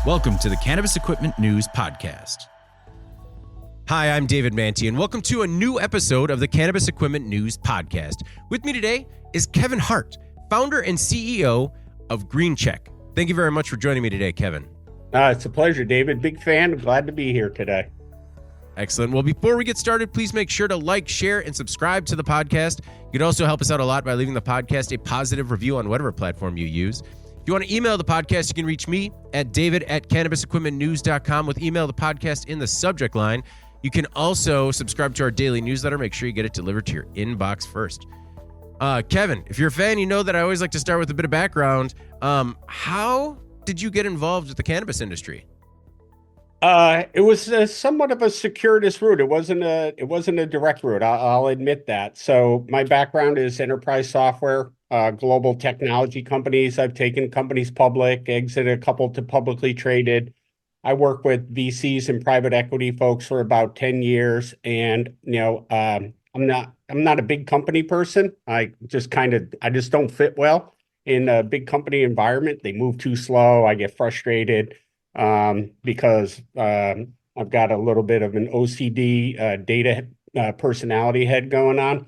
Welcome to the Cannabis Equipment News Podcast. Hi, I'm David Manti, and welcome to a new episode of the Cannabis Equipment News Podcast. With me today is Kevin Hart, founder and CEO of GreenCheck. Thank you very much for joining me today, Kevin. It's a pleasure, David. Big fan. Glad to be here today. Excellent. Well, before we get started, please make sure to like, share, and subscribe to the podcast. You can also help us out a lot by leaving the podcast a positive review on whatever platform you use. If you want to email the podcast, you can reach me at david@cannabisequipmentnews.com with email the podcast in the subject line. You can also subscribe to our daily newsletter. Make sure you get it delivered to your inbox first. Kevin, if you're a fan, you know that I always like to start with a bit of background. How did you get involved with the cannabis industry? It was somewhat of a circuitous route. It wasn't a direct route. I'll admit that. So my background is enterprise software, global technology companies. I've taken companies public, exited a couple to publicly traded. I work with VCs and private equity folks for about 10 years. And, I'm not a big company person. I just don't fit well in a big company environment. They move too slow. I get frustrated. Because I've got a little bit of an OCD data personality head going on.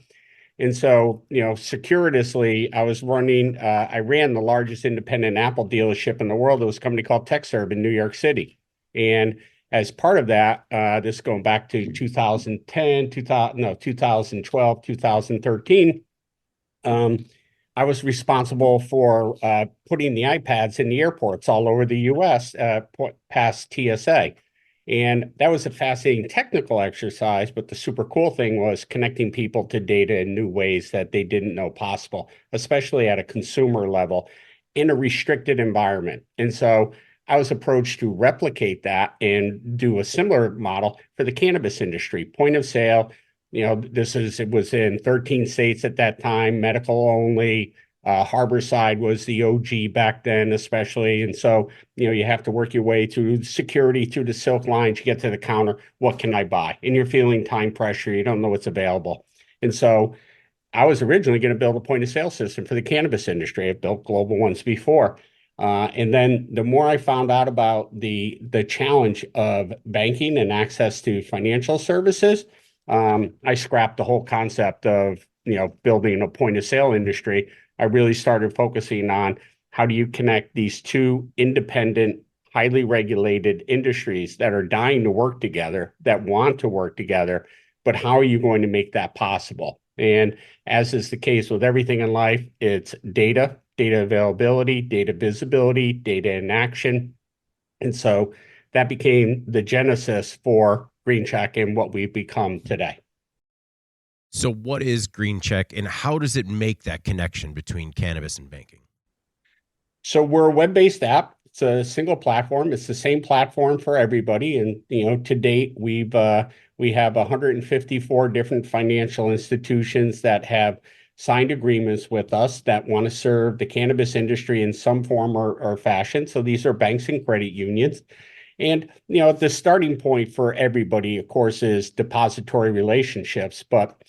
And so, circuitously, I ran the largest independent Apple dealership in the world. It was a company called TechServe in New York City. And as part of that, this going back to 2012, 2013, I was responsible for putting the iPads in the airports all over the U.S. Past TSA. And that was a fascinating technical exercise, but the super cool thing was connecting people to data in new ways that they didn't know possible, especially at a consumer level in a restricted environment. And so I was approached to replicate that and do a similar model for the cannabis industry, point of sale. It was in 13 states at that time, medical only. Harborside was the OG back then, especially. And so, you have to work your way through security, through the silk lines, you get to the counter. What can I buy? And you're feeling time pressure. You don't know what's available. And so I was originally going to build a point of sale system for the cannabis industry. I've built global ones before. And then the more I found out about the challenge of banking and access to financial services, I scrapped the whole concept of, building a point of sale industry. I really started focusing on how do you connect these two independent, highly regulated industries that are dying to work together, that want to work together, but how are you going to make that possible? And as is the case with everything in life, it's data availability, data visibility, data in action. And so that became the genesis for GreenCheck and what we've become today. So what is GreenCheck and how does it make that connection between cannabis and banking? So we're a web-based app. It's a single platform. It's the same platform for everybody. And, to date, we have 154 different financial institutions that have signed agreements with us that want to serve the cannabis industry in some form or fashion. So these are banks and credit unions. And, the starting point for everybody, of course, is depository relationships. But,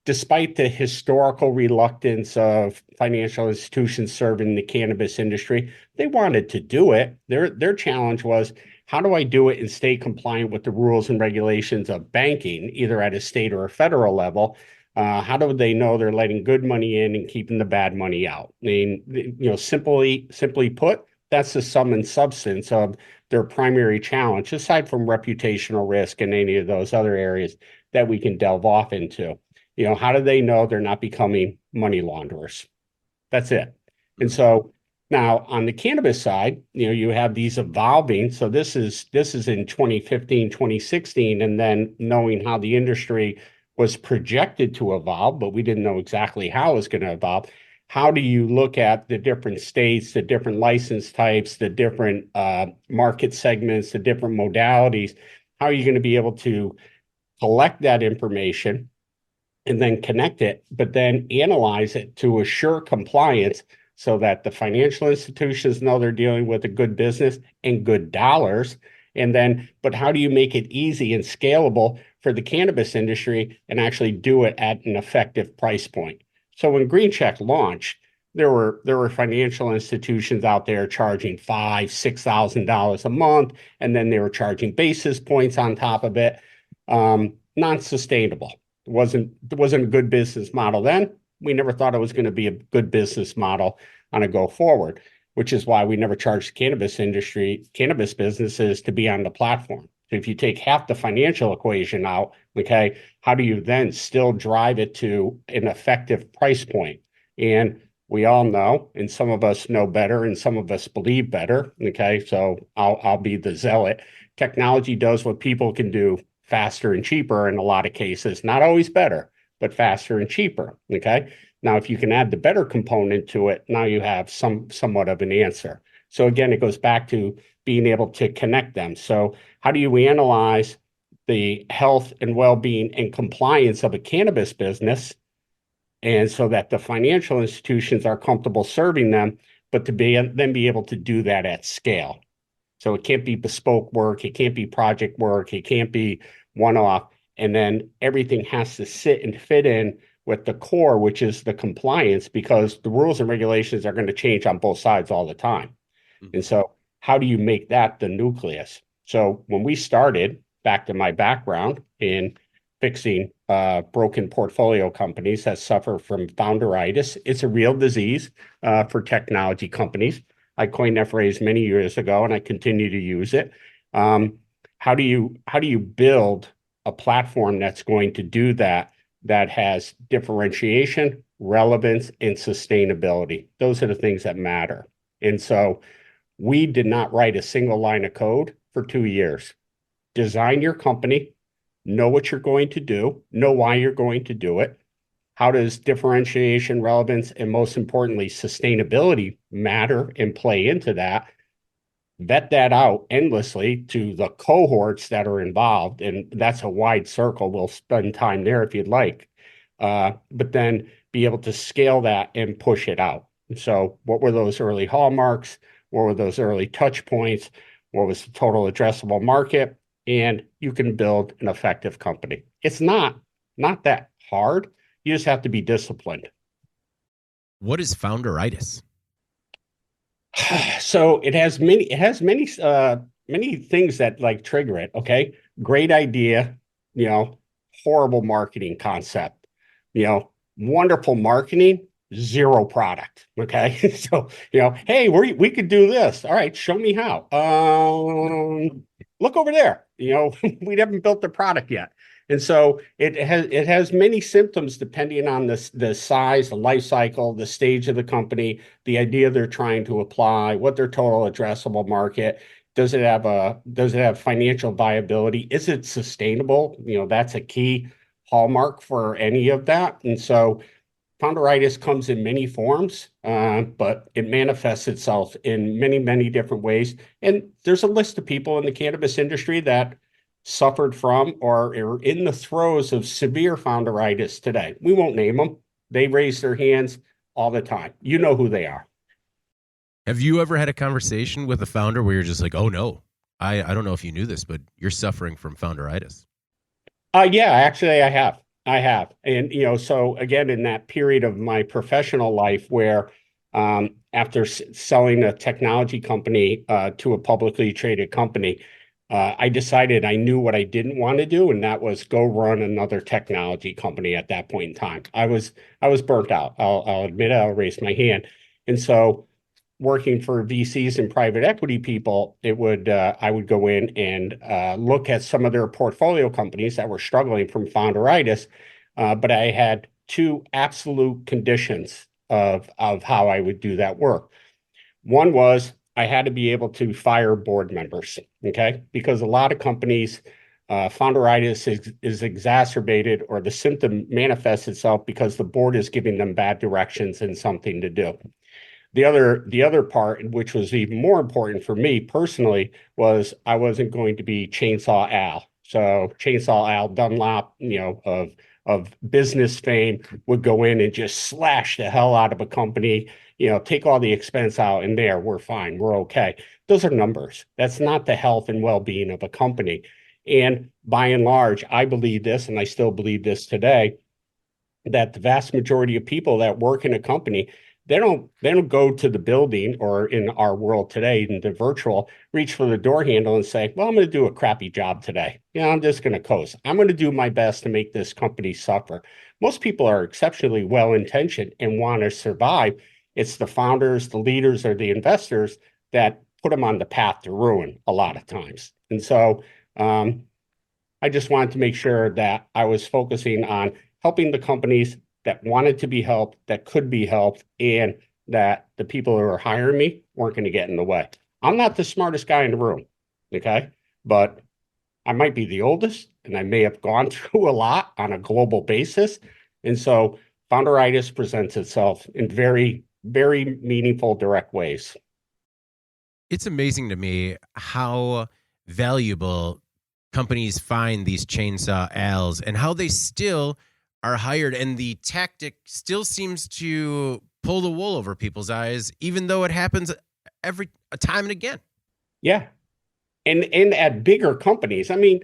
despite the historical reluctance of financial institutions serving the cannabis industry, they wanted to do it. Their challenge was, how do I do it and stay compliant with the rules and regulations of banking, either at a state or a federal level? How do they know they're letting good money in and keeping the bad money out? I mean, simply put, that's the sum and substance of their primary challenge, aside from reputational risk and any of those other areas that we can delve off into. How do they know they're not becoming money launderers? That's it. And so now on the cannabis side, you have these evolving. So this is in 2015, 2016, and then knowing how the industry was projected to evolve, but we didn't know exactly how it was going to evolve. How do you look at the different states, the different license types, the different market segments, the different modalities? How are you going to be able to collect that information and then connect it, but then analyze it to assure compliance so that the financial institutions know they're dealing with a good business and good dollars? But how do you make it easy and scalable for the cannabis industry and actually do it at an effective price point? So when GreenCheck launched, there were financial institutions out there charging $5,000, $6,000 a month, and then they were charging basis points on top of it. Non-sustainable. It wasn't a good business model then. We never thought it was going to be a good business model on a go forward, which is why we never charged the cannabis businesses to be on the platform. So if you take half the financial equation out, okay, how do you then still drive it to an effective price point? And we all know, and some of us know better, and some of us believe better. Okay, so I'll be the zealot. Technology does what people can do faster and cheaper in a lot of cases. Not always better, but faster and cheaper. Okay. Now, if you can add the better component to it, now you have somewhat of an answer. So again, it goes back to being able to connect them. So how do you analyze the health and well-being and compliance of a cannabis business, and so that the financial institutions are comfortable serving them, but to be able to do that at scale. So it can't be bespoke work, it can't be project work, it can't be one-off, and then everything has to sit and fit in with the core, which is the compliance, because the rules and regulations are going to change on both sides all the time. Mm-hmm. And so how do you make that the nucleus? So when we started, back to my background in fixing broken portfolio companies that suffer from founderitis. It's a real disease for technology companies. I coined that phrase many years ago, and I continue to use it. How do you build a platform that's going to do that has differentiation, relevance, and sustainability? Those are the things that matter. And so we did not write a single line of code for 2 years. Design your company, know what you're going to do, know why you're going to do it. How does differentiation, relevance, and most importantly, sustainability matter and play into that? Vet that out endlessly to the cohorts that are involved. And that's a wide circle. We'll spend time there if you'd like. But then be able to scale that and push it out. So what were those early hallmarks? What were those early touch points? What was the total addressable market? And you can build an effective company. It's not that hard. You just have to be disciplined. What is founderitis? So it has many things that like trigger it. Okay. Great idea, horrible marketing concept, wonderful marketing, zero product. Okay. So, hey, we could do this. All right. Show me how. Look over there. We haven't built the product yet. And so it has many symptoms depending on the size, the life cycle, the stage of the company, the idea they're trying to apply, what their total addressable market. Does it have financial viability? Is it sustainable? That's a key hallmark for any of that. And so founderitis comes in many forms, but it manifests itself in many, many different ways. And there's a list of people in the cannabis industry that suffered from or are in the throes of severe founderitis today. We won't name them. They raise their hands all the time. You know who they are. Have you ever had a conversation with a founder where you're just like, oh no, I don't know if you knew this, but you're suffering from founderitis? Yeah, actually I have. And, so again, in that period of my professional life where after selling a technology company to a publicly traded company, I decided I knew what I didn't want to do, and that was go run another technology company at that point in time. I was burnt out. I'll admit it, I'll raise my hand. And so working for VCs and private equity people, I would go in and look at some of their portfolio companies that were struggling from founderitis, but I had two absolute conditions of how I would do that work. One was I had to be able to fire board members, okay? Because a lot of companies, founderitis is exacerbated, or the symptom manifests itself because the board is giving them bad directions and something to do. The other part, which was even more important for me personally, was I wasn't going to be Chainsaw Al. So Chainsaw Al Dunlop, of business fame, would go in and just slash the hell out of a company, take all the expense out, and we're fine, we're okay. Those are numbers. That's not the health and well-being of a company. And by and large, I believe this, and I still believe this today, that the vast majority of people that work in a company, they don't go to the building, or in our world today, in the virtual, reach for the door handle and say, well, I'm going to do a crappy job today. I'm just going to coast. I'm going to do my best to make this company suffer. Most people are exceptionally well-intentioned and want to survive. It's the founders, the leaders, or the investors that put them on the path to ruin a lot of times. And so I just wanted to make sure that I was focusing on helping the companies that wanted to be helped, that could be helped, and that the people who are hiring me weren't going to get in the way. I'm not the smartest guy in the room, okay? But I might be the oldest, and I may have gone through a lot on a global basis. And so founderitis presents itself in very, very meaningful, direct ways. It's amazing to me how valuable companies find these chainsaw Als and how they still are hired, and the tactic still seems to pull the wool over people's eyes, even though it happens every time and again. Yeah. And at bigger companies, I mean,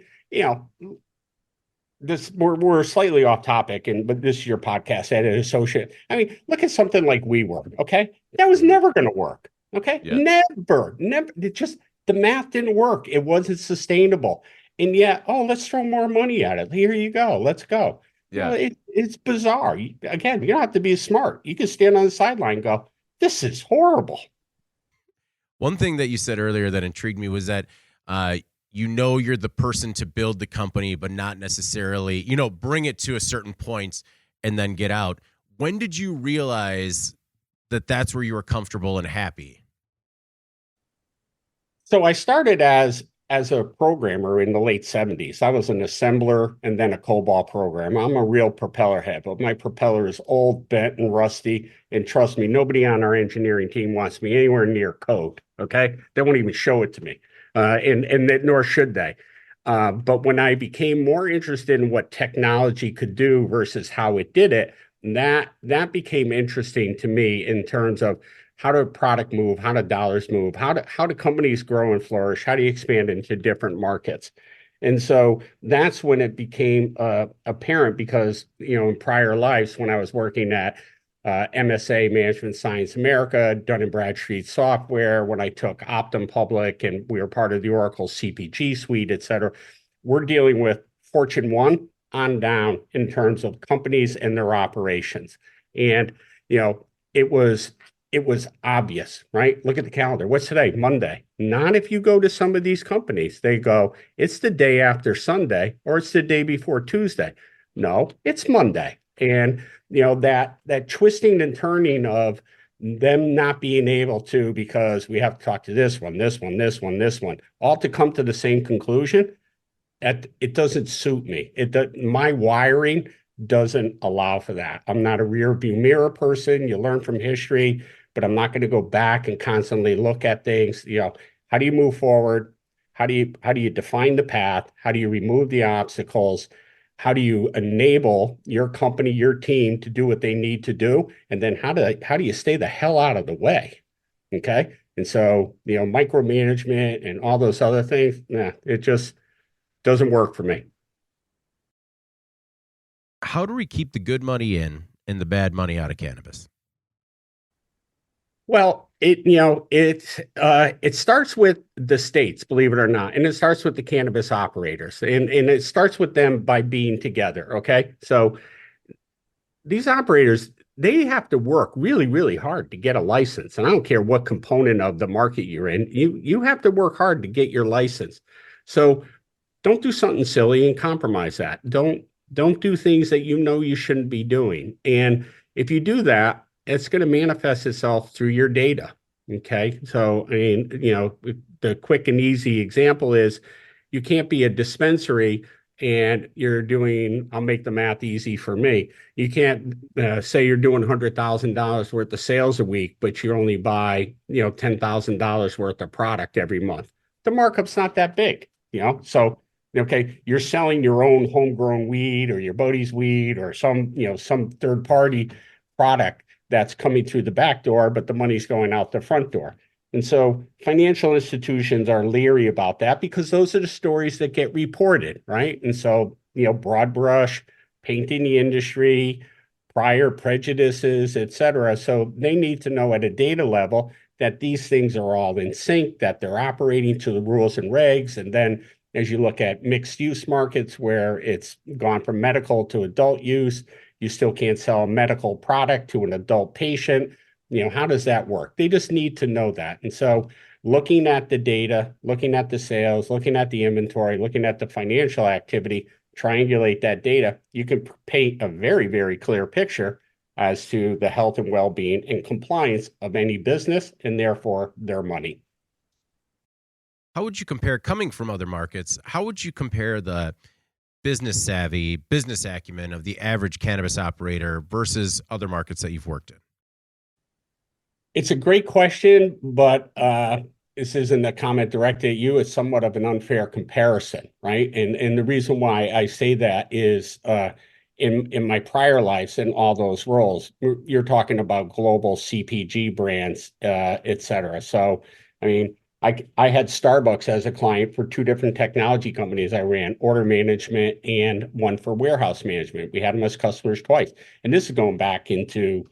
this we're slightly off topic, but this is your podcast at an associate. I mean, look at something like WeWork, okay? That was never going to work, okay? Yeah. Never. It just, the math didn't work. It wasn't sustainable. And yet, let's throw more money at it. Here you go. Let's go. Yeah. It's bizarre. Again, you don't have to be smart. You can stand on the sideline and go, this is horrible. One thing that you said earlier that intrigued me was that you're the person to build the company, but not necessarily, bring it to a certain point and then get out. When did you realize that that's where you were comfortable and happy? So I started as a programmer in the late 70s. I was an assembler and then a COBOL programmer. I'm a real propeller head, but my propeller is old, bent, and rusty. And trust me, nobody on our engineering team wants me anywhere near code, okay? They won't even show it to me, and nor should they. But when I became more interested in what technology could do versus how it did it, that became interesting to me in terms of how do product move, how do dollars move, how do companies grow and flourish, how do you expand into different markets? And so that's when it became apparent, because in prior lives, when I was working at MSA, Management Science America, Dun & Bradstreet Software, when I took Optum public and we were part of the Oracle CPG suite, et cetera, we're dealing with Fortune 1 on down in terms of companies and their operations. And it was obvious, right? Look at the calendar. What's today? Monday. Not if you go to some of these companies. They go, it's the day after Sunday, or it's the day before Tuesday. No, it's Monday. And that twisting and turning of them not being able to, because we have to talk to this one, all to come to the same conclusion. It doesn't suit me. My wiring doesn't allow for that. I'm not a rear view mirror person. You learn from history, but I'm not going to go back and constantly look at things. How do you move forward? How do you define the path? How do you remove the obstacles? How do you enable your company, your team to do what they need to do? And then how do you stay the hell out of the way? Okay. And so, micromanagement and all those other things, it just doesn't work for me. How do we keep the good money in and the bad money out of cannabis? Well, it starts with the states, believe it or not, and it starts with the cannabis operators, and it starts with them by being together. Okay, so these operators, they have to work really, really hard to get a license, and I don't care what component of the market you're in, you have to work hard to get your license. So don't do something silly and compromise that. Don't do things that you shouldn't be doing. And if you do that, it's going to manifest itself through your data. Okay. So, I mean, the quick and easy example is you can't be a dispensary and you're doing, I'll make the math easy for me. You can't say you're doing $100,000 worth of sales a week, but you only buy, $10,000 worth of product every month. The markup's not that big, so okay, you're selling your own homegrown weed or your buddy's weed or some third party product that's coming through the back door, but the money's going out the front door. And so financial institutions are leery about that because those are the stories that get reported, right? And so, broad brush, painting the industry, prior prejudices, et cetera. So they need to know at a data level that these things are all in sync, that they're operating to the rules and regs. And then as you look at mixed use markets where it's gone from medical to adult use, you still can't sell a medical product to an adult patient. How does that work? They just need to know that. And so looking at the data, looking at the sales, looking at the inventory, looking at the financial activity, triangulate that data, you can paint a very, very clear picture as to the health and well-being and compliance of any business and therefore their money. How would you compare, coming from other markets, how would you compare the business savvy, business acumen of the average cannabis operator versus other markets that you've worked in? It's a great question, but this isn't a comment directed at you. It's somewhat of an unfair comparison, right? And the reason why I say that is in my prior lives in all those roles, you're talking about global CPG brands, et cetera. So, I mean, I had Starbucks as a client for two different technology companies I ran, order management and one for warehouse management. We had them as customers twice. And this is going back into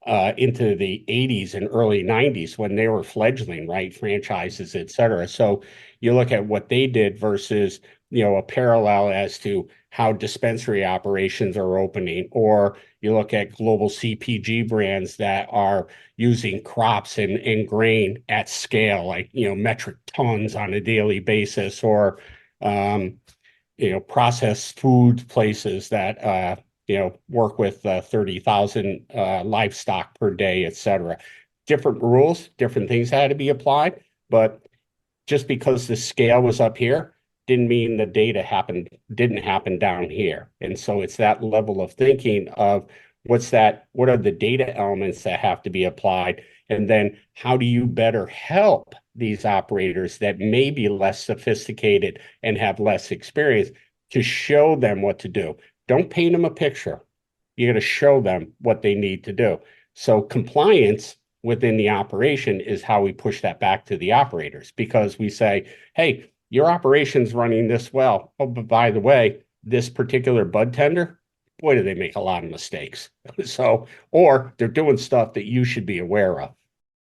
the 80s and early 90s when they were fledgling, right? Franchises, et cetera. So you look at what they did versus, a parallel as to how dispensary operations are opening, or you look at global CPG brands that are using crops and grain at scale, like, metric tons on a daily basis, or, processed food places that, work with 30,000 livestock per day, et cetera. Different rules, different things had to be applied, but just because the scale was up here didn't mean the data didn't happen down here. And so it's that level of thinking of what are the data elements that have to be applied? And then how do you better help these operators that may be less sophisticated and have less experience to show them what to do? Don't paint them a picture. You got to show them what they need to do. So compliance within the operation is how we push that back to the operators, because we say, hey, your operation's running this well. Oh, but by the way, this particular bud tender, boy, do they make a lot of mistakes. So, or they're doing stuff that you should be aware of.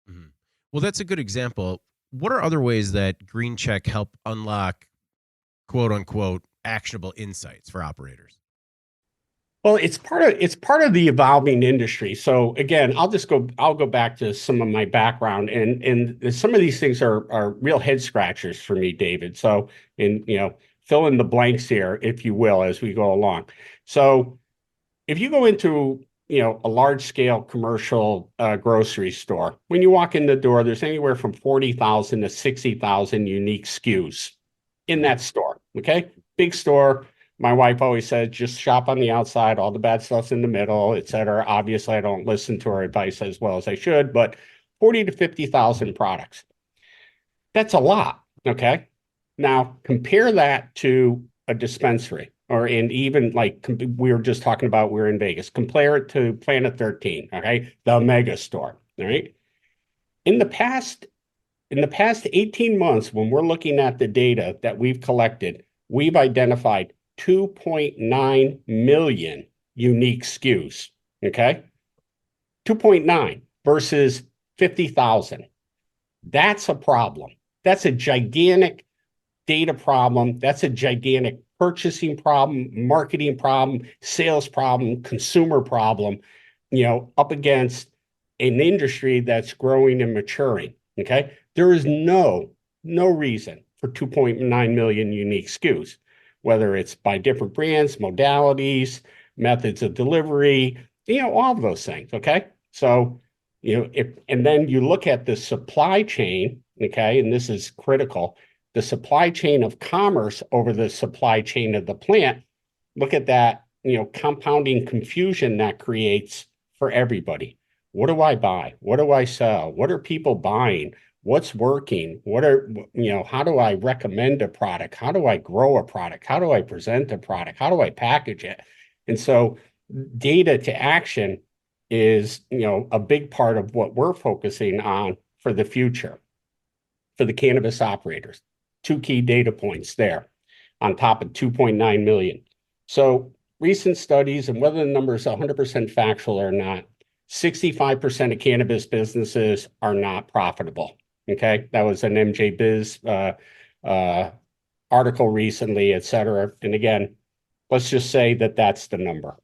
Mm-hmm. Well, that's a good example. What are other ways that Green Check help unlock, quote unquote, actionable insights for operators? Well, it's part of the evolving industry. So again, I'll go back to some of my background, and some of these things are real head scratchers for me, David. So, fill in the blanks here, if you will, as we go along. So if you go into, a large scale commercial grocery store, when you walk in the door, there's anywhere from 40,000 to 60,000 unique SKUs in that store. Okay. Big store. My wife always said, just shop on the outside, all the bad stuff's in the middle, et cetera. Obviously, I don't listen to her advice as well as I should, but 40 to 50,000 products. That's a lot, okay? Now, compare that to a dispensary, and even like we were just talking about, we're in Vegas. Compare it to Planet 13, okay? The mega store, all right? In the past 18 months, when we're looking at the data that we've collected, we've identified 2.9 million unique SKUs, okay? 2.9 versus 50,000. That's a problem. That's a gigantic data problem. That's a gigantic purchasing problem, marketing problem, sales problem, consumer problem, up against an industry that's growing and maturing, okay? There is no reason for 2.9 million unique SKUs, whether it's by different brands, modalities, methods of delivery, all of those things, okay? So, and then you look at the supply chain, okay, and this is critical, the supply chain of commerce over the supply chain of the plant. Look at that, compounding confusion that creates for everybody. What do I buy? What do I sell? What are people buying? What's working? How do I recommend a product? How do I grow a product? How do I present a product? How do I package it? And so data to action is, a big part of what we're focusing on for the future for the cannabis operators. Two key data points there on top of 2.9 million. So recent studies, and whether the number is 100% factual or not, 65% of cannabis businesses are not profitable. Okay. That was an MJ Biz uh, article recently, et cetera. And again, let's just say that that's the number.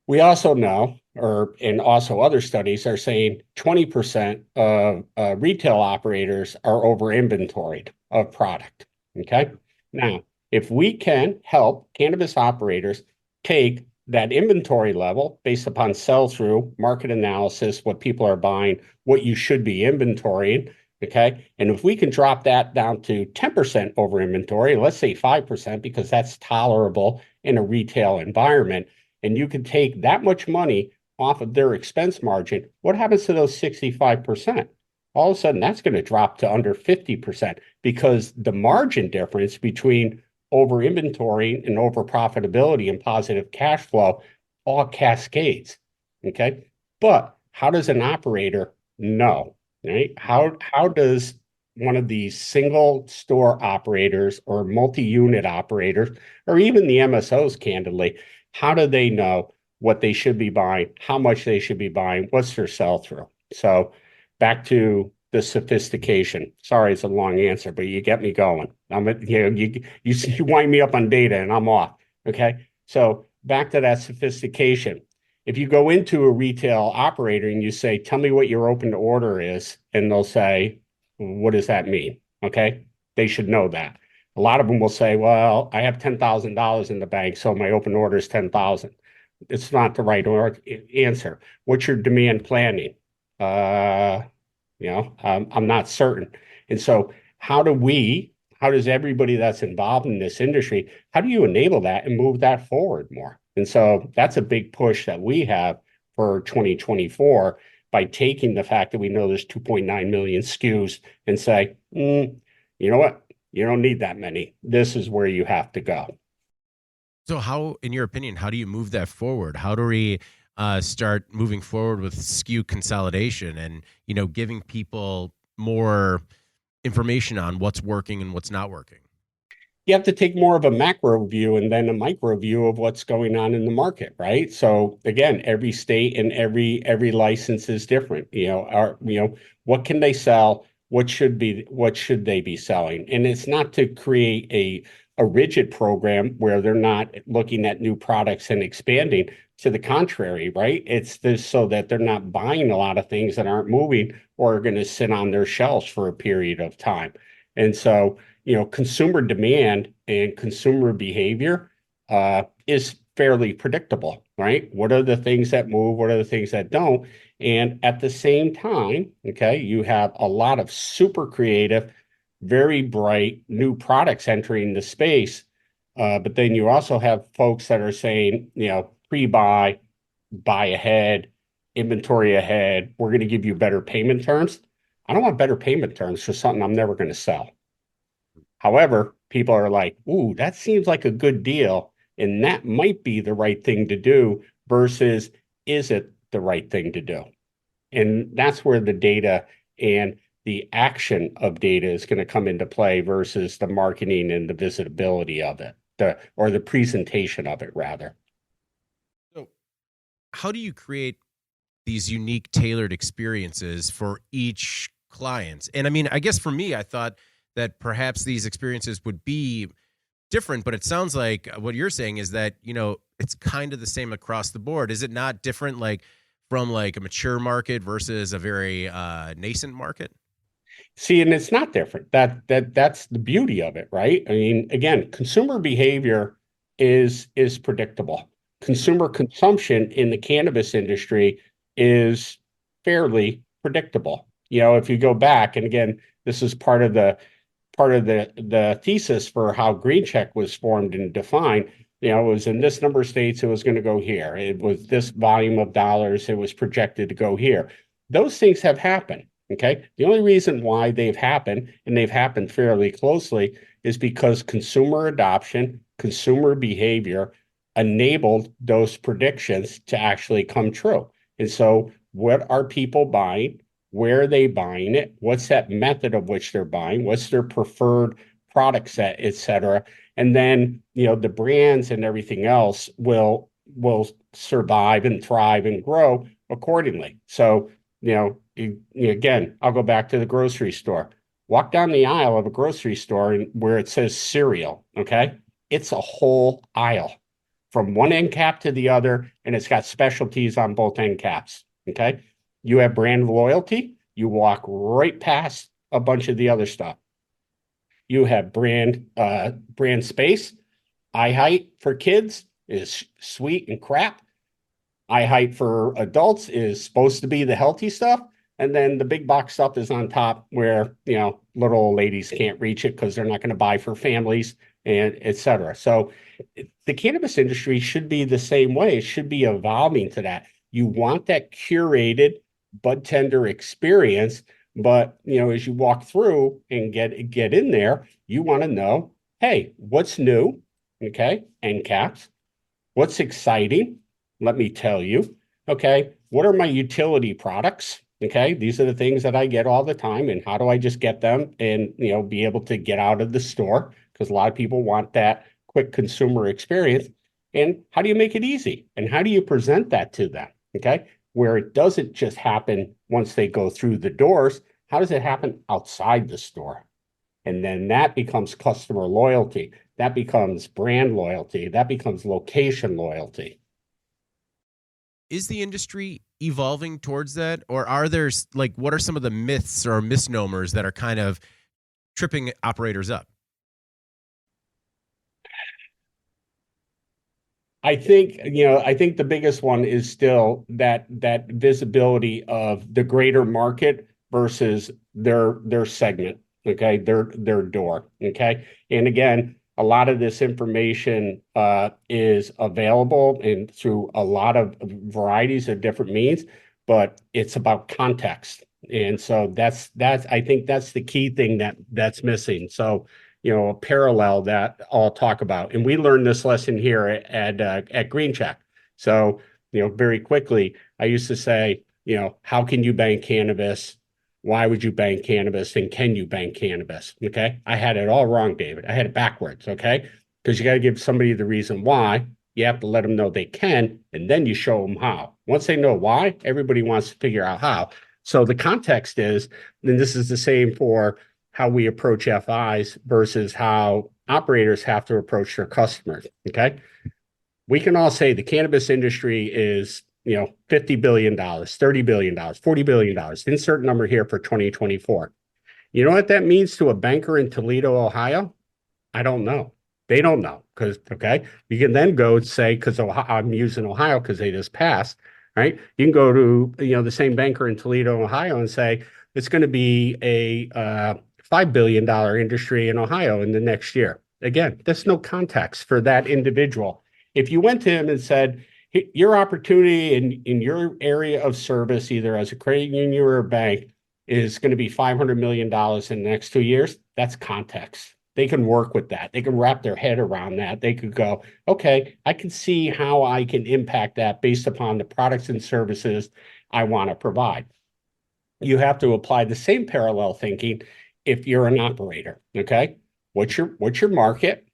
We also know, and also other studies are saying 20% of retail operators are over inventoried of product. Okay. Now, if we can help cannabis operators take that inventory level based upon sell through, market analysis, what people are buying, what you should be inventorying. Okay. And if we can drop that down to 10% over inventory, let's say 5%, because that's tolerable in a retail environment, and you can take that much money off of their expense margin, what happens to those 65%? All of a sudden, that's going to drop to under 50% because the margin difference between over inventory and over profitability and positive cash flow all cascades. Okay. But how does an operator know? Right? How does one of these single store operators or multi-unit operators, or even the MSOs, candidly, how do they know what they should be buying, how much they should be buying, what's their sell through? So back to the sophistication. Sorry, it's a long answer, but you get me going. You wind me up on data and I'm off. Okay. So back to that sophistication. If you go into a retail operator and you say, tell me what your open to order is, and they'll say, what does that mean? Okay. They should know that. A lot of them will say, well, I have $10,000 in the bank, so my open order is 10,000. It's not the right answer. What's your demand planning? I'm not certain. And so how does everybody that's involved in this industry, how do you enable that and move that forward more? And so that's a big push that we have for 2024 by taking the fact that we know there's 2.9 million SKUs and say, you know what? You don't need that many. This is where you have to go. So how, in your opinion, how do you move that forward? How do we start moving forward with SKU consolidation and, giving people more information on what's working and what's not working? You have to take more of a macro view and then a micro view of what's going on in the market, right? So again, every state and every license is different. What can they sell? What should they be selling? And it's not to create a rigid program where they're not looking at new products and expanding. To the contrary, right? It's this so that they're not buying a lot of things that aren't moving or are going to sit on their shelves for a period of time. And so, consumer demand and consumer behavior is fairly predictable, right? What are the things that move? What are the things that don't? And at the same time, okay, you have a lot of super creative, very bright new products entering the space. But then you also have folks that are saying, pre-buy, buy ahead, inventory ahead. We're going to give you better payment terms. I don't want better payment terms for something I'm never going to sell. However, people are like, ooh, that seems like a good deal. And that might be the right thing to do versus is it the right thing to do? And that's where the data and the action of data is going to come into play versus the marketing and the visibility of it, or the presentation of it, rather. So how do you create these unique tailored experiences for each client? And I mean, I guess for me, I thought that perhaps these experiences would be different, but it sounds like what you're saying is that, it's kind of the same across the board. Is it not different, like from like a mature market versus a very nascent market? See, and it's not different. That's the beauty of it, right? I mean, again, consumer behavior is predictable. Consumer consumption in the cannabis industry is fairly predictable. If you go back, and again, this is part of the thesis for how Green Check was formed and defined. It was in this number of states, it was going to go here. It was this volume of dollars, it was projected to go here. Those things have happened. Okay. The only reason why they've happened, and they've happened fairly closely, is because consumer adoption, consumer behavior enabled those predictions to actually come true. And so, what are people buying? Where are they buying it? What's that method of which they're buying? What's their preferred product set, et cetera? And then, the brands and everything else will survive and thrive and grow accordingly. So, again, I'll go back to the grocery store. Walk down the aisle of a grocery store and where it says cereal, okay? It's a whole aisle from one end cap to the other, and it's got specialties on both end caps, okay? You have brand loyalty, you walk right past a bunch of the other stuff. You have brand space. Eye height for kids is sweet and crap. Eye height for adults is supposed to be the healthy stuff. And then the big box stuff is on top where, little old ladies can't reach it because they're not going to buy for families and et cetera. So the cannabis industry should be the same way. It should be evolving to that. You want that curated bud tender experience, but as you walk through and get in there, you want to know, hey, what's new? Okay, end caps. What's exciting? Let me tell you. Okay, what are my utility products? Okay, these are the things that I get all the time, and how do I just get them and be able to get out of the store? Because a lot of people want that quick consumer experience. And how do you make it easy? And how do you present that to them? Okay, where it doesn't just happen once they go through the doors. How does it happen outside the store? And then that becomes customer loyalty. That becomes brand loyalty. That becomes location loyalty. Is the industry evolving towards that? Or are there, what are some of the myths or misnomers that are kind of tripping operators up? I think the biggest one is still that visibility of the greater market versus their segment, okay, their door, okay. And again, a lot of this information is available and through a lot of varieties of different means, but it's about context, and so that's I think that's the key thing that's missing. So a parallel that I'll talk about. And we learned this lesson here at Green Check. So, very quickly, I used to say, how can you bank cannabis? Why would you bank cannabis? And can you bank cannabis? Okay. I had it all wrong, David. I had it backwards. Okay. Because you got to give somebody the reason why. You have to let them know they can, and then you show them how. Once they know why, everybody wants to figure out how. So the context is, and this is the same for how we approach FIs versus how operators have to approach their customers. Okay. We can all say the cannabis industry is, $50 billion, $30 billion, $40 billion, insert number here for 2024. You know what that means to a banker in Toledo, Ohio? I don't know. They don't know because, okay, you can then go and say, because I'm using Ohio because they just passed, right? You can go to, the same banker in Toledo, Ohio and say, it's going to be a $5 billion industry in Ohio in the next year. Again, there's no context for that individual. If you went to him and said, your opportunity in your area of service, either as a credit union or a bank, is going to be $500 million in the next 2 years, that's context. They can work with that. They can wrap their head around that. They could go, okay, I can see how I can impact that based upon the products and services I want to provide. You have to apply the same parallel thinking if you're an operator, okay? What's your market?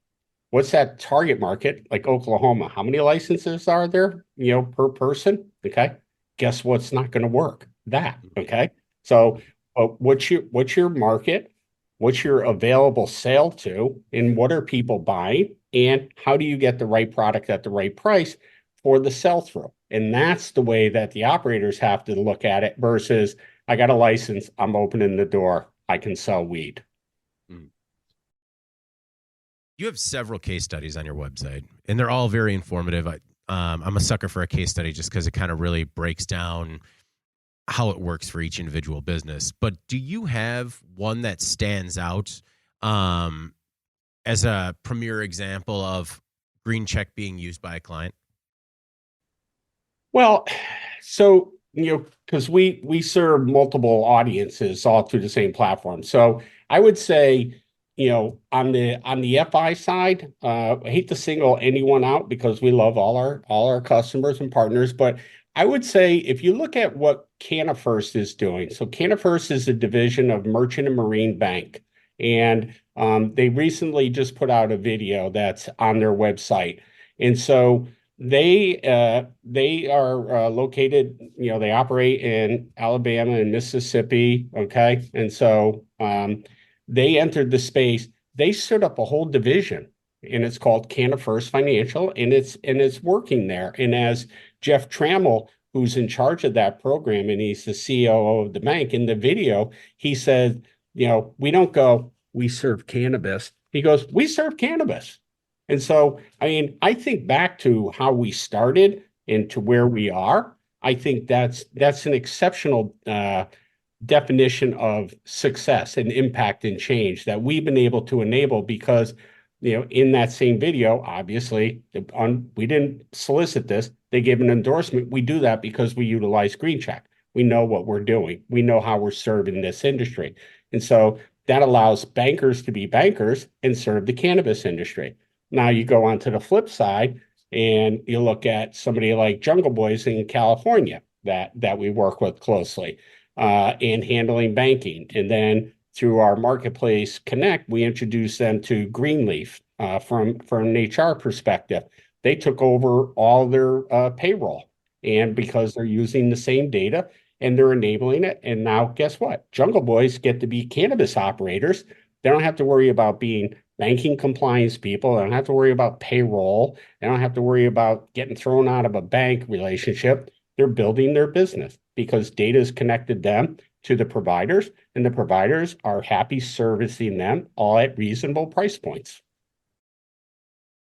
What's that target market? Like Oklahoma, how many licenses are there, per person? Okay. Guess what's not going to work? That, okay? So what's your market? What's your available sale to? And what are people buying? And how do you get the right product at the right price for the sell-through? And that's the way that the operators have to look at it versus I got a license, I'm opening the door, I can sell weed. You have several case studies on your website, and they're all very informative. I'm a sucker for a case study just because it kind of really breaks down how it works for each individual business. But do you have one that stands out as a premier example of Green Check being used by a client? Well, so, because we serve multiple audiences all through the same platform. So I would say, on the FI side, I hate to single anyone out because we love all our customers and partners, but I would say if you look at what Cannabis is doing, so Cannabis is a division of Merchant and Marine Bank, And they recently just put out a video that's on their website. And so they are located, they operate in Alabama and Mississippi. Okay. And so they entered the space. They stood up a whole division, and it's called Cannabis Financial, and it's working there. And as Jeff Trammell, who's in charge of that program, and he's the COO of the bank, in the video, he said, we don't go, we serve cannabis. He goes, we serve cannabis. And so, I mean, I think back to how we started and to where we are. I think that's an exceptional definition of success and impact and change that we've been able to enable because, in that same video, obviously, we didn't solicit this. They gave an endorsement. We do that because we utilize Green Check. We know what we're doing. We know how we're serving this industry. And so that allows bankers to be bankers and serve the cannabis industry. Now you go on to the flip side and you look at somebody like Jungle Boys in California that we work with closely in handling banking. And then through our Marketplace Connect, we introduced them to Greenleaf from an HR perspective. They took over all their payroll, and because they're using the same data and they're enabling it. And now guess what? Jungle Boys get to be cannabis operators. They don't have to worry about being banking compliance people. They don't have to worry about payroll. They don't have to worry about getting thrown out of a bank relationship. They're building their business because data has connected them to the providers, and the providers are happy servicing them all at reasonable price points.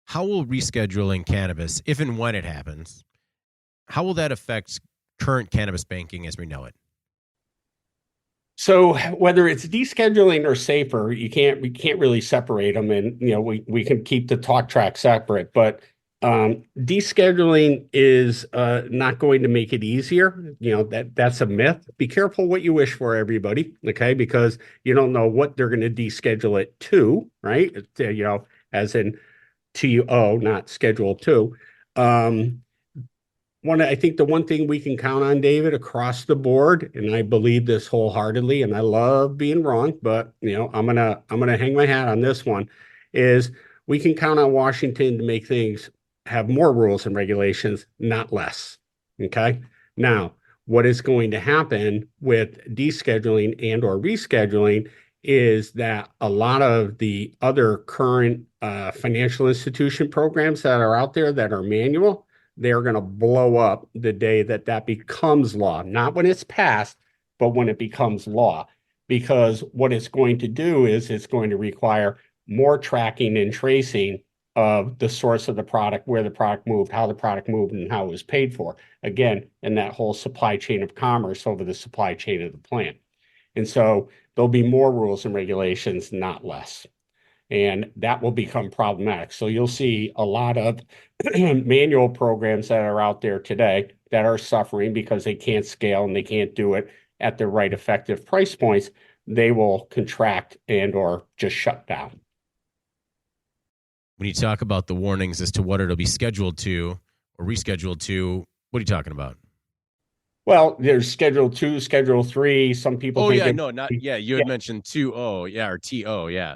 How will rescheduling cannabis, if and when it happens, how will that affect current cannabis banking as we know it? So whether it's descheduling or safer, we can't really separate them, and we can keep the talk track separate. But descheduling is not going to make it easier. That's a myth. Be careful what you wish for, everybody. Okay, because you don't know what they're going to deschedule it to, right? As in TO, not Schedule 2. I think the one thing we can count on, David, across the board, and I believe this wholeheartedly, and I love being wrong, but I'm gonna hang my hat on this one, is we can count on Washington to make things have more rules and regulations, not less. Okay. Now, what is going to happen with descheduling and or rescheduling is that a lot of the other current financial institution programs that are out there that are manual, they're going to blow up the day that becomes law, not when it's passed, but when it becomes law. Because what it's going to do is it's going to require more tracking and tracing of the source of the product, where the product moved, how the product moved, and how it was paid for. Again, in that whole supply chain of commerce over the supply chain of the plant. And so there'll be more rules and regulations, not less. And that will become problematic. So you'll see a lot of manual programs that are out there today that are suffering because they can't scale and they can't do it at the right effective price points. They will contract and or just shut down. When you talk about the warnings as to what it'll be scheduled to or rescheduled to, what are you talking about? Well, there's Schedule 2, Schedule 3. Some people Oh, think yeah, no, not, yeah, you had mentioned 2O, yeah, or TO, yeah.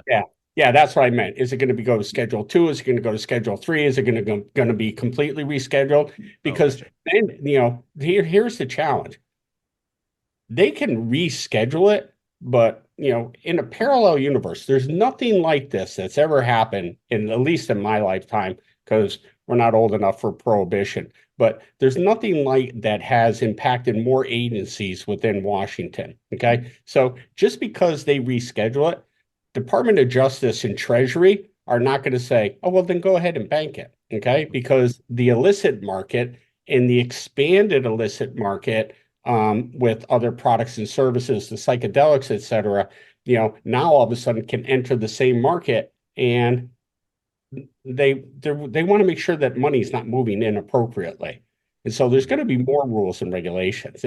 Yeah, that's what I meant. Is it going to go to Schedule 2? Is it going to go to Schedule 3? Is it going to be completely rescheduled? Because then, here's the challenge. They can reschedule it, but in a parallel universe, there's nothing like this that's ever happened at least in my lifetime, because we're not old enough for prohibition. But there's nothing like that has impacted more agencies within Washington. Okay, so just because they reschedule it, Department of Justice and Treasury are not going to say, oh, well, then go ahead and bank it. Okay, because the illicit market and the expanded illicit market with other products and services, the psychedelics, et cetera, now all of a sudden can enter the same market, and they want to make sure that money is not moving inappropriately. And so there's going to be more rules and regulations.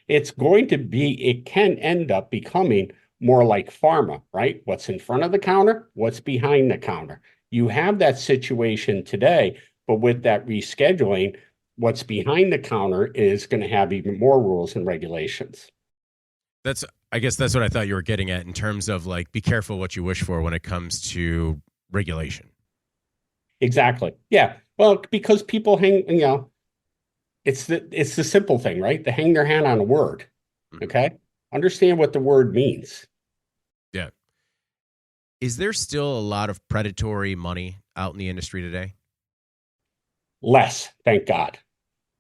It can end up becoming more like pharma, right? What's in front of the counter, what's behind the counter. You have that situation today, but with that rescheduling, what's behind the counter is going to have even more rules and regulations. I guess that's what I thought you were getting at in terms of like, be careful what you wish for when it comes to regulation. Exactly. Yeah. Well, because people it's the simple thing, right? They hang their hat on a word. Mhm. Okay. Understand what the word means. Yeah. Is there still a lot of predatory money out in the industry today? Less, thank God.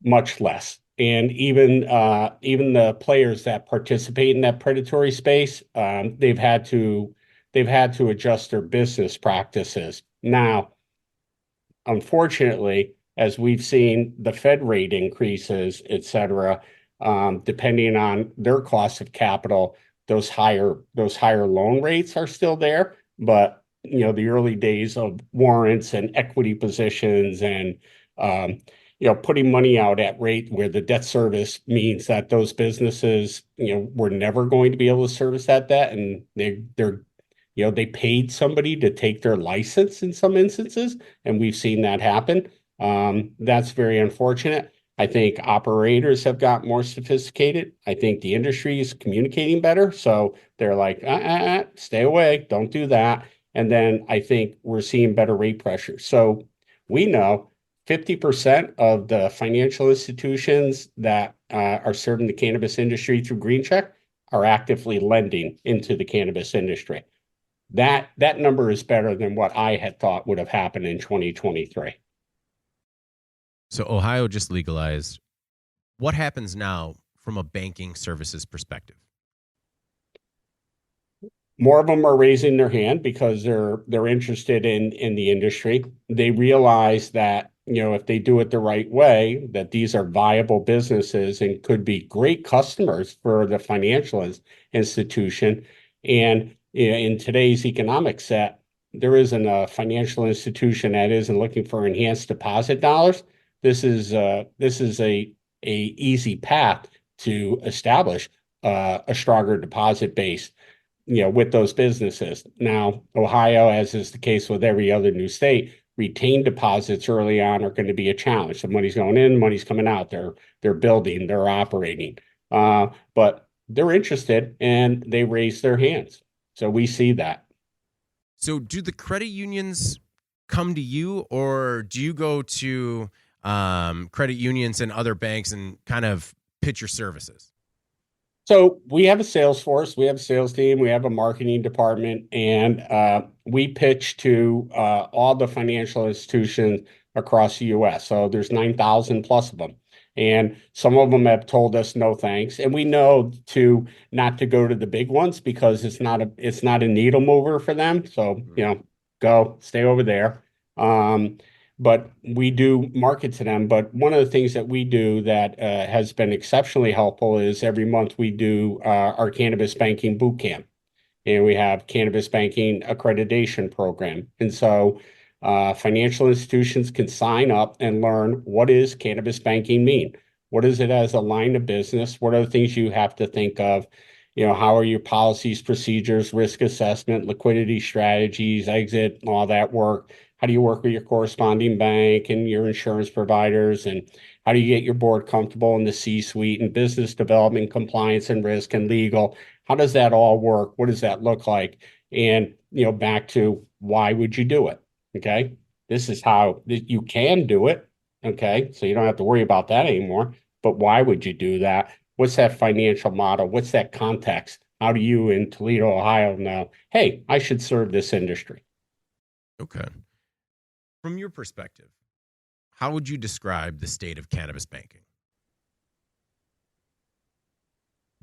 Much less. And even the players that participate in that predatory space, they've had to adjust their business practices. Now, unfortunately, as we've seen the Fed rate increases, et cetera, depending on their cost of capital, those higher loan rates are still there. But the early days of warrants and equity positions and um, putting money out at rate where the debt service means that those businesses, were never going to be able to service that debt, and they paid somebody to take their license in some instances, and we've seen that happen. That's very unfortunate. I think operators have got more sophisticated. I think the industry is communicating better. So they're like, stay away, don't do that. And then I think we're seeing better rate pressure. So we know 50% of the financial institutions that are serving the cannabis industry through Green Check are actively lending into the cannabis industry. That number is better than what I had thought would have happened in 2023. So Ohio just legalized. What happens now from a banking services perspective? More of them are raising their hand because they're interested in the industry. They realize that, if they do it the right way, that these are viable businesses and could be great customers for the financial institution. And in today's economic set, there isn't a financial institution that isn't looking for enhanced deposit dollars. This is a easy path to establish a stronger deposit base, with those businesses. Now, Ohio, as is the case with every other new state, retained deposits early on are going to be a challenge. The money's going in, money's coming out. They're building, they're operating, but they're interested and they raise their hands. So we see that. So do the credit unions come to you, or do you go to credit unions and other banks and kind of pitch your services? So we have a sales force, we have a sales team, we have a marketing department, and we pitch to all the financial institutions across the U.S. So there's 9,000 plus of them. And some of them have told us no thanks. And we know to not to go to the big ones because it's not a needle mover for them. So, go stay over there. Um, but we do market to them. But one of the things that we do that has been exceptionally helpful is every month we do our cannabis banking boot camp, and we have cannabis banking accreditation program. And so financial institutions can sign up and learn, what is cannabis banking mean? What is it as a line of business? What are the things you have to think of? How are your policies, procedures, risk assessment, liquidity strategies, exit, all that work? How do you work with your corresponding bank and your insurance providers? And how do you get your board comfortable in the C-suite and business development, compliance and risk and legal? How does that all work? What does that look like? And, back to, why would you do it? Okay. This is how you can do it. Okay. So you don't have to worry about that anymore. But why would you do that? What's that financial model? What's that context? How do you in Toledo, Ohio know, hey, I should serve this industry? Okay. From your perspective, how would you describe the state of cannabis banking?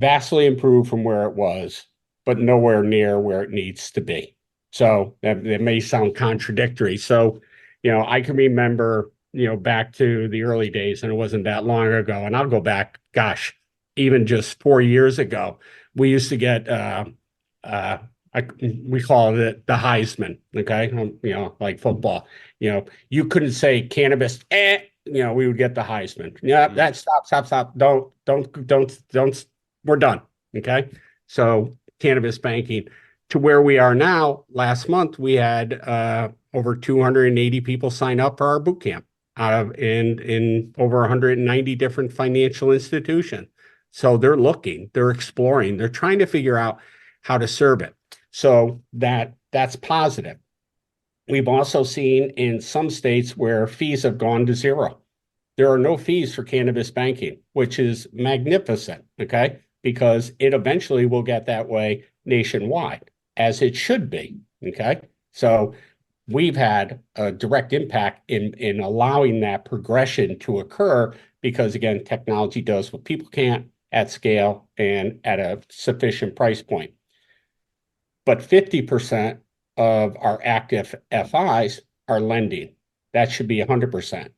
Vastly improved from where it was, but nowhere near where it needs to be. So that may sound contradictory. So, I can remember, back to the early days, and it wasn't that long ago. And I'll go back, gosh, even just 4 years ago, we used to get, uh, we call it the Heisman. Okay. Like football, you couldn't say cannabis, we would get the Heisman. Yeah, that stop. Don't. We're done. Okay. So cannabis banking to where we are now. Last month, we had over 280 people sign up for our boot camp out of in over 190 different financial institutions. So they're looking, they're exploring, they're trying to figure out how to serve it. So that's positive. We've also seen in some states where fees have gone to zero. There are no fees for cannabis banking, which is magnificent, okay? Because it eventually will get that way nationwide, as it should be, okay? So we've had a direct impact in allowing that progression to occur because, again, technology does what people can't at scale and at a sufficient price point. But 50% of our active FIs are lending. That should be 100%.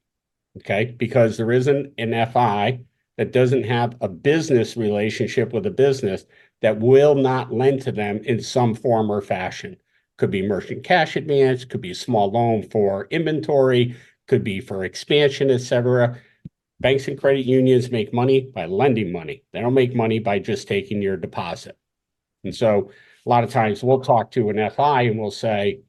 Okay, because there isn't an FI that doesn't have a business relationship with a business that will not lend to them in some form or fashion. Could be merchant cash advance, could be a small loan for inventory, could be for expansion, etc. Banks and credit unions make money by lending money. They don't make money by just taking your deposit. And so a lot of times we'll talk to an FI and we'll say,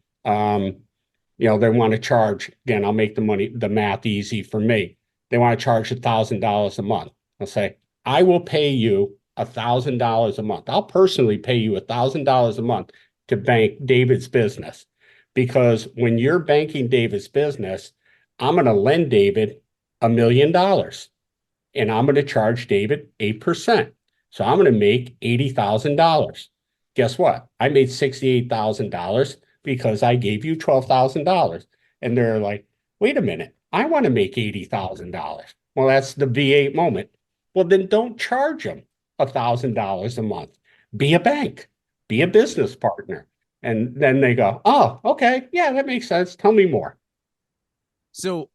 they want to charge, again, I'll make the math easy for me. They want to charge $1,000 a month. I'll say, I will pay you $1,000 a month. I'll personally pay you $1,000 a month to bank David's business. Because when you're banking David's business, I'm going to lend David $1 million and I'm going to charge David 8%. So I'm going to make $80,000. Guess what? I made $68,000 because I gave you $12,000. And they're like, wait a minute, I want to make $80,000. Well, that's the V8 moment. Well, then don't charge them $1,000 a month. Be a bank, be a business partner. And then they go, oh, okay, yeah, that makes sense. Tell me more. So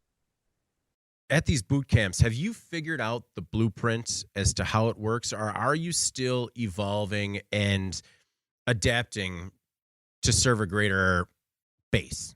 at these boot camps, have you figured out the blueprints as to how it works, or are you still evolving and adapting to serve a greater base?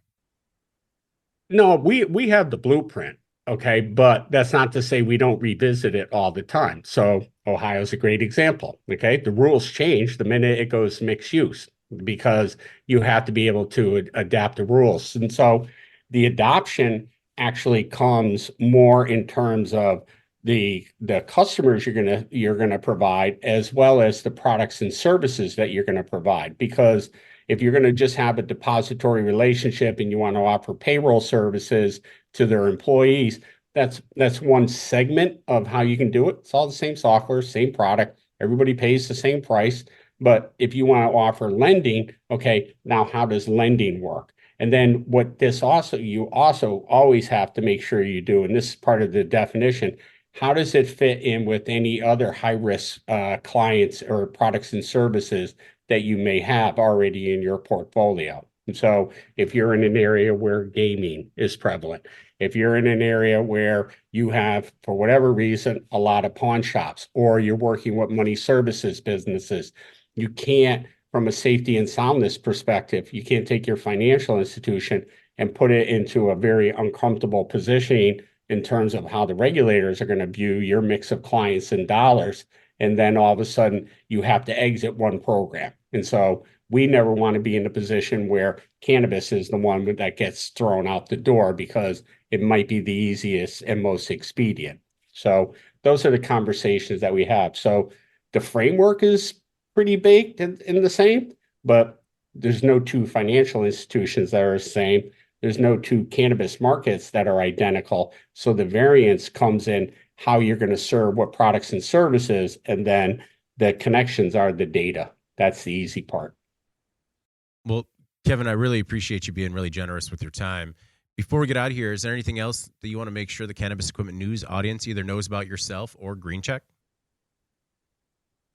No, we have the blueprint, okay, but that's not to say we don't revisit it all the time. So Ohio's a great example, okay? The rules change the minute it goes mixed use because you have to be able to adapt the rules. And so the adoption actually comes more in terms of the customers you're gonna provide as well as the products and services that you're gonna provide. Because if you're going to just have a depository relationship and you want to offer payroll services to their employees, that's one segment of how you can do it. It's all the same software, same product. Everybody pays the same price. But if you want to offer lending, okay, now how does lending work? And then you also always have to make sure you do, and this is part of the definition, how does it fit in with any other high-risk clients or products and services that you may have already in your portfolio? And so if you're in an area where gaming is prevalent, if you're in an area where you have, for whatever reason, a lot of pawn shops, or you're working with money services businesses, you can't, from a safety and soundness perspective, you can't take your financial institution and put it into a very uncomfortable positioning in terms of how the regulators are going to view your mix of clients and dollars. And then all of a sudden you have to exit one program. And so we never want to be in a position where cannabis is the one that gets thrown out the door because it might be the easiest and most expedient. So those are the conversations that we have. So the framework is pretty baked in the same, but there's no two financial institutions that are the same. There's no two cannabis markets that are identical. So the variance comes in how you're going to serve what products and services, and then the connections are the data. That's the easy part. Well, Kevin, I really appreciate you being really generous with your time. Before we get out of here, is there anything else that you want to make sure the Cannabis Equipment News audience either knows about yourself or Green Check?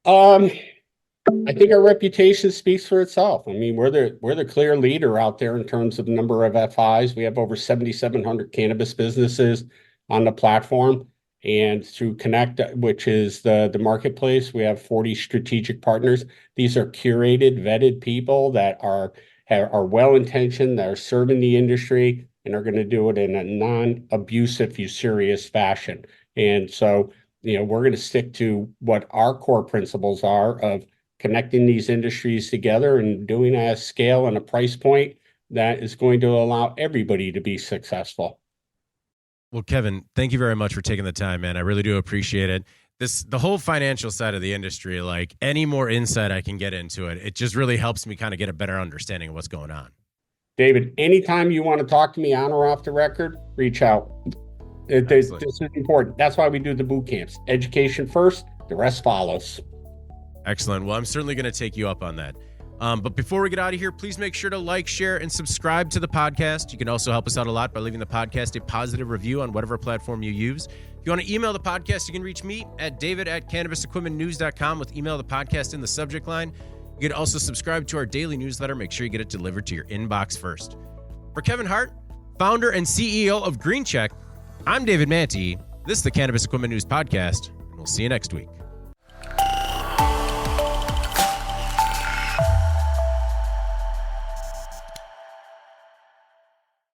I think our reputation speaks for itself. I mean, we're the clear leader out there in terms of number of FIs. We have over 7,700 cannabis businesses on the platform, and through Connect, which is the marketplace, we have 40 strategic partners. These are curated, vetted people that are well-intentioned, that are serving the industry, and are going to do it in a non-abusive, usurious fashion. And so, we're going to stick to what our core principles are of connecting these industries together and doing it at a scale and a price point that is going to allow everybody to be successful. Well, Kevin, thank you very much for taking the time, man. I really do appreciate it. the whole financial side of the industry, like any more insight I can get into it, it just really helps me kind of get a better understanding of what's going on. David, anytime you want to talk to me on or off the record, reach out. This is important. That's why we do the boot camps. Education first, the rest follows. Excellent. Well, I'm certainly going to take you up on that. But before we get out of here, please make sure to like, share, and subscribe to the podcast. You can also help us out a lot by leaving the podcast a positive review on whatever platform you use. If you want to email the podcast, you can reach me at david@cannabisequipmentnews.com with email the podcast in the subject line. You can also subscribe to our daily newsletter. Make sure you get it delivered to your inbox first. For Kevin Hart, founder and CEO of GreenCheck, I'm David Manti. This is the Cannabis Equipment News Podcast, and we'll see you next week.